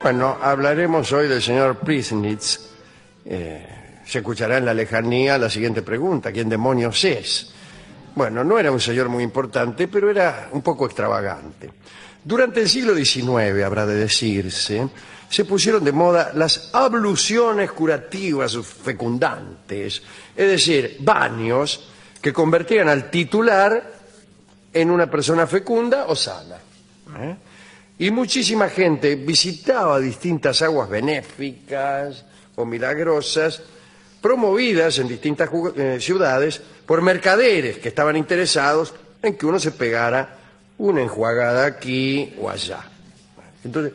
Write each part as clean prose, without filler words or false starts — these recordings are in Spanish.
Bueno, hablaremos hoy del señor Priesnitz. Se escuchará en la lejanía la siguiente pregunta: ¿quién demonios es? Bueno, no era un señor muy importante, pero era un poco extravagante. Durante el siglo XIX, habrá de decirse, se pusieron de moda las abluciones curativas fecundantes, es decir, baños que convertían al titular en una persona fecunda o sana. Y muchísima gente visitaba distintas aguas benéficas o milagrosas, promovidas en distintas ciudades por mercaderes que estaban interesados en que uno se pegara una enjuagada aquí o allá. Entonces,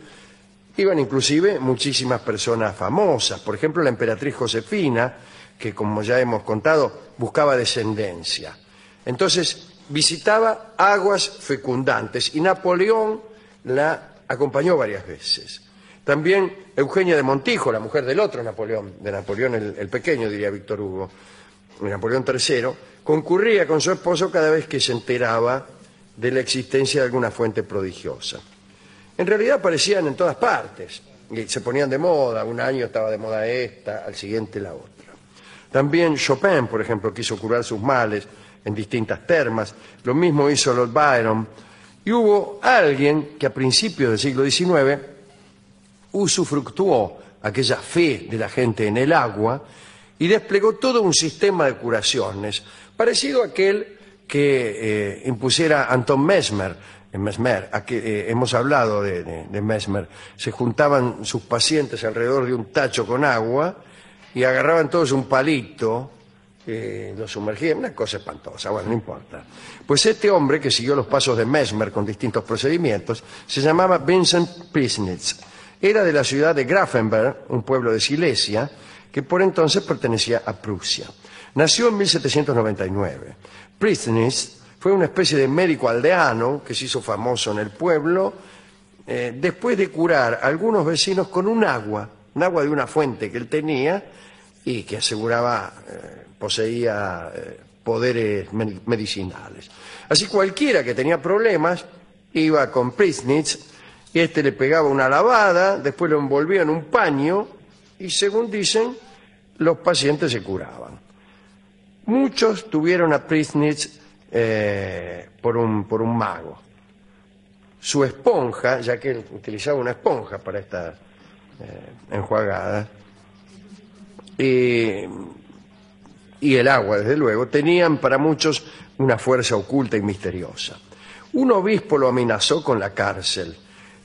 iban inclusive muchísimas personas famosas. Por ejemplo, la emperatriz Josefina, que como ya hemos contado, buscaba descendencia. Entonces, visitaba aguas fecundantes y Napoleón la acompañó varias veces. También Eugenia de Montijo, la mujer del otro Napoleón, de Napoleón el Pequeño, diría Víctor Hugo, Napoleón III, concurría con su esposo cada vez que se enteraba de la existencia de alguna fuente prodigiosa. En realidad aparecían en todas partes, y se ponían de moda. Un año estaba de moda esta, al siguiente la otra. También Chopin, por ejemplo, quiso curar sus males en distintas termas. Lo mismo hizo Lord Byron. Y hubo alguien que a principios del siglo XIX usufructuó aquella fe de la gente en el agua y desplegó todo un sistema de curaciones, parecido a aquel que impusiera Anton Mesmer. Hemos hablado de Mesmer. Se juntaban sus pacientes alrededor de un tacho con agua y agarraban todos un palito, lo sumergían, una cosa espantosa, bueno, no importa. Pues este hombre, que siguió los pasos de Mesmer con distintos procedimientos, se llamaba Vincent Priesnitz. Era de la ciudad de Grafenberg, un pueblo de Silesia, que por entonces pertenecía a Prusia. Nació en 1799. Priesnitz fue una especie de médico aldeano que se hizo famoso en el pueblo después de curar a algunos vecinos con un agua de una fuente que él tenía y que aseguraba poseía poderes medicinales. Así cualquiera que tenía problemas iba con Priesnitz y este le pegaba una lavada, después lo envolvía en un paño y, según dicen, los pacientes se curaban. Muchos tuvieron a Priesnitz por un mago. Su esponja, ya que él utilizaba una esponja para estas enjuagadas, y el agua, desde luego, tenían para muchos una fuerza oculta y misteriosa. Un obispo lo amenazó con la cárcel,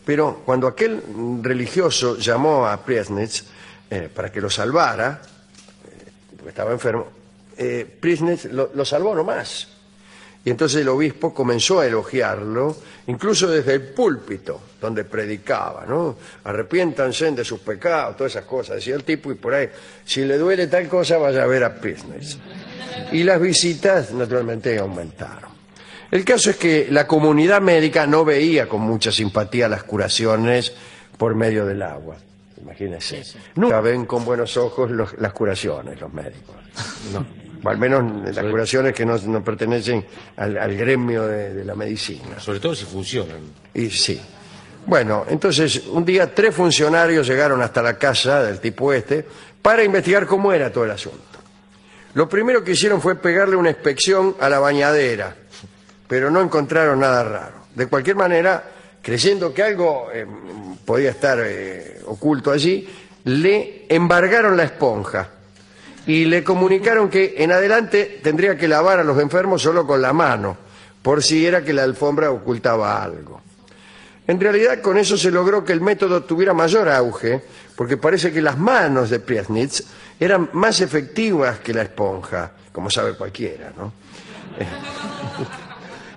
pero cuando aquel religioso llamó a Priesnitz para que lo salvara, porque estaba enfermo, Priesnitz lo salvó nomás. Y entonces el obispo comenzó a elogiarlo, incluso desde el púlpito donde predicaba, ¿no? Arrepiéntanse de sus pecados, todas esas cosas, decía el tipo, y por ahí, si le duele tal cosa, vaya a ver a Priesnitz. Y las visitas, naturalmente, aumentaron. El caso es que la comunidad médica no veía con mucha simpatía las curaciones por medio del agua. Imagínense. Sí. Nunca ven con buenos ojos las curaciones los médicos. No. O al menos las curaciones que no pertenecen al gremio de la medicina. Sobre todo si funcionan. Y sí. Bueno, entonces un día 3 funcionarios llegaron hasta la casa del tipo este para investigar cómo era todo el asunto. Lo primero que hicieron fue pegarle una inspección a la bañadera, pero no encontraron nada raro. De cualquier manera, creyendo que algo podía estar oculto allí, le embargaron la esponja y le comunicaron que en adelante tendría que lavar a los enfermos solo con la mano, por si era que la alfombra ocultaba algo. En realidad, con eso se logró que el método tuviera mayor auge, porque parece que las manos de Priesnitz eran más efectivas que la esponja, como sabe cualquiera, ¿no?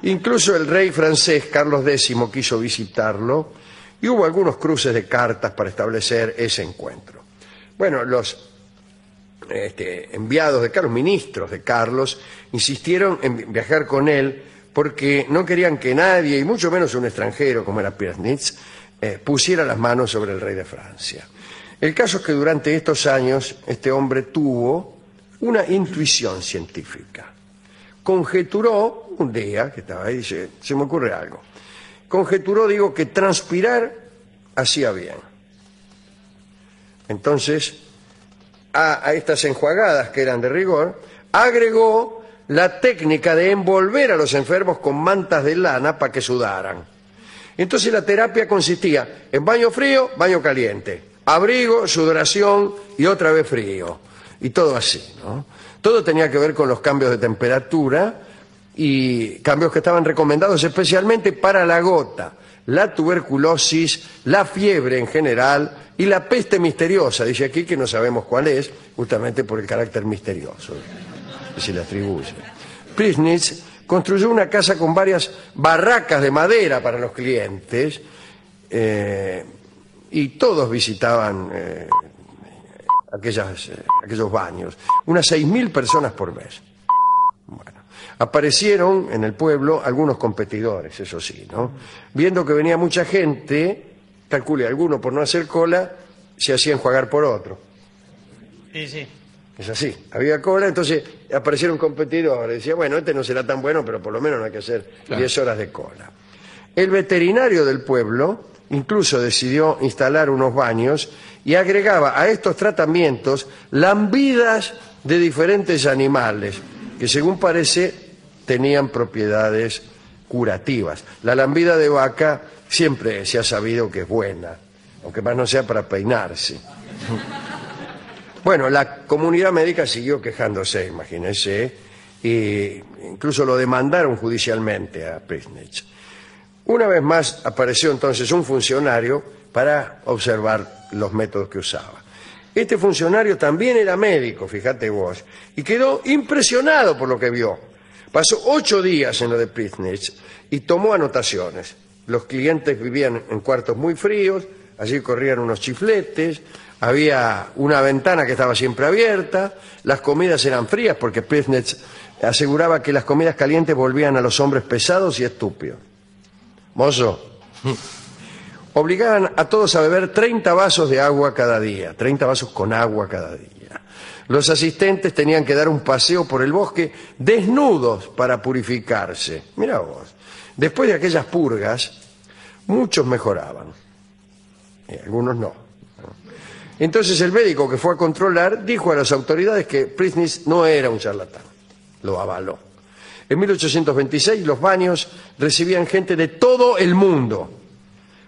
Incluso el rey francés Carlos X quiso visitarlo y hubo algunos cruces de cartas para establecer ese encuentro. Bueno, los enviados de Carlos, ministros de Carlos, insistieron en viajar con él porque no querían que nadie, y mucho menos un extranjero como era Priesnitz, pusiera las manos sobre el rey de Francia. El caso es que durante estos años este hombre tuvo una intuición científica. Conjeturó un día, que estaba ahí, dice, se me ocurre algo. Conjeturó, que transpirar hacía bien. Entonces, a estas enjuagadas que eran de rigor, agregó la técnica de envolver a los enfermos con mantas de lana para que sudaran. Entonces la terapia consistía en baño frío, baño caliente, abrigo, sudoración y otra vez frío. Y todo así, ¿no? Todo tenía que ver con los cambios de temperatura y cambios que estaban recomendados especialmente para la gota, la tuberculosis, la fiebre en general y la peste misteriosa. Dice aquí que no sabemos cuál es, justamente por el carácter misterioso que se le atribuye. Priesnitz construyó una casa con varias barracas de madera para los clientes y todos visitaban aquellos baños. Unas 6.000 personas por mes. Bueno, aparecieron en el pueblo algunos competidores, eso sí, ¿no? Viendo que venía mucha gente, calcule, alguno por no hacer cola se hacía enjuagar por otro. Sí, sí. Es así, había cola, entonces aparecieron competidores. Decía, bueno, este no será tan bueno, pero por lo menos no hay que hacer 10 horas de cola. El veterinario del pueblo incluso decidió instalar unos baños y agregaba a estos tratamientos lambidas de diferentes animales, que según parece tenían propiedades curativas. La lambida de vaca siempre se ha sabido que es buena, aunque más no sea para peinarse. Bueno, la comunidad médica siguió quejándose, imagínense, e incluso lo demandaron judicialmente a Priesnitz. Una vez más apareció entonces un funcionario para observar los métodos que usaba. Este funcionario también era médico, fíjate vos, y quedó impresionado por lo que vio. Pasó 8 días en lo de Priesnitz y tomó anotaciones. Los clientes vivían en cuartos muy fríos, allí corrían unos chifletes, había una ventana que estaba siempre abierta, las comidas eran frías porque Priesnitz aseguraba que las comidas calientes volvían a los hombres pesados y estúpidos. Mozo, obligaban a todos a beber 30 vasos de agua cada día, 30 vasos con agua cada día. Los asistentes tenían que dar un paseo por el bosque desnudos para purificarse. Mirá vos, después de aquellas purgas, muchos mejoraban, algunos no. Entonces el médico que fue a controlar dijo a las autoridades que Priesnitz no era un charlatán. Lo avaló. En 1826 los baños recibían gente de todo el mundo.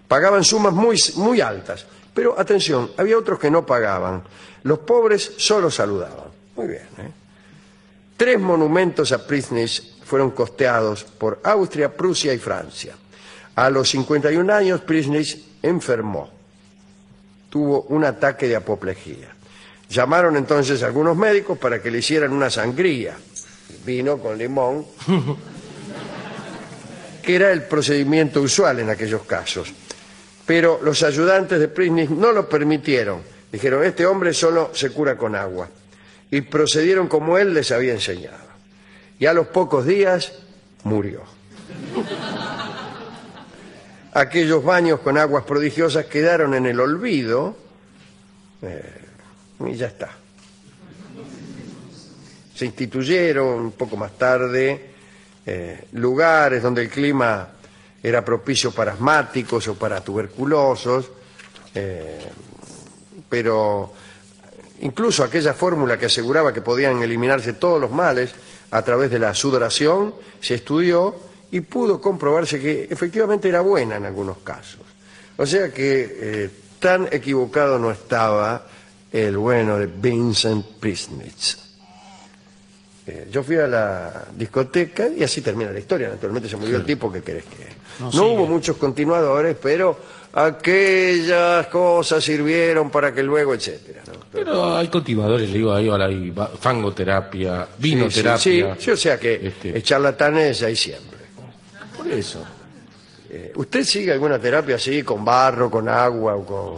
Pagaban sumas muy altas. Pero atención, había otros que no pagaban. Los pobres solo saludaban. Muy bien, ¿eh? 3 monumentos a Priesnitz fueron costeados por Austria, Prusia y Francia. A los 51 años Priesnitz enfermó. Tuvo un ataque de apoplejía. Llamaron entonces a algunos médicos para que le hicieran una sangría, vino con limón, que era el procedimiento usual en aquellos casos. Pero los ayudantes de Priesnitz no lo permitieron. Dijeron, este hombre solo se cura con agua. Y procedieron como él les había enseñado. Y a los pocos días murió. Aquellos baños con aguas prodigiosas quedaron en el olvido y ya está. Se instituyeron un poco más tarde lugares donde el clima era propicio para asmáticos o para tuberculosos, pero incluso aquella fórmula que aseguraba que podían eliminarse todos los males a través de la sudoración se estudió y pudo comprobarse que efectivamente era buena en algunos casos. O sea que tan equivocado no estaba el bueno de Vincent Priesnitz. Yo fui a la discoteca y así termina la historia. Naturalmente se murió el tipo, ¿qué querés que...? No hubo muchos continuadores, pero aquellas cosas sirvieron para que luego, etcétera, ¿no? Pero hay continuadores, le digo, hay fangoterapia, vinoterapia. Sí, o sea que charlatanes hay siempre. Por eso. ¿Usted sigue alguna terapia así, con barro, con agua o con...?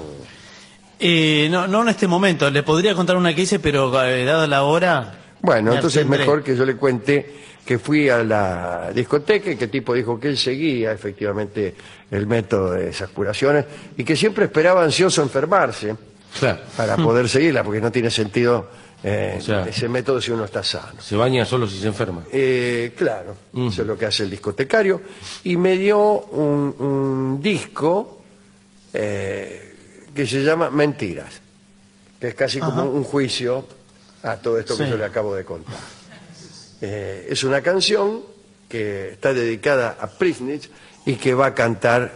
No en este momento. Le podría contar una que hice, pero dada la hora... Bueno, entonces es mejor que yo le cuente que fui a la discoteca y que el tipo dijo que él seguía efectivamente el método de esas curaciones y que siempre esperaba ansioso enfermarse para poder seguirla, porque no tiene sentido ese método si uno está sano. Se baña solo si se enferma. Claro, eso es lo que hace el discotecario. Y me dio un disco que se llama Mentiras. que es casi como un juicio a todo esto que Sí. yo le acabo de contar. Es una canción que está dedicada a Priesnitz y que va a cantar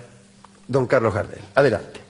don Carlos Gardel. Adelante.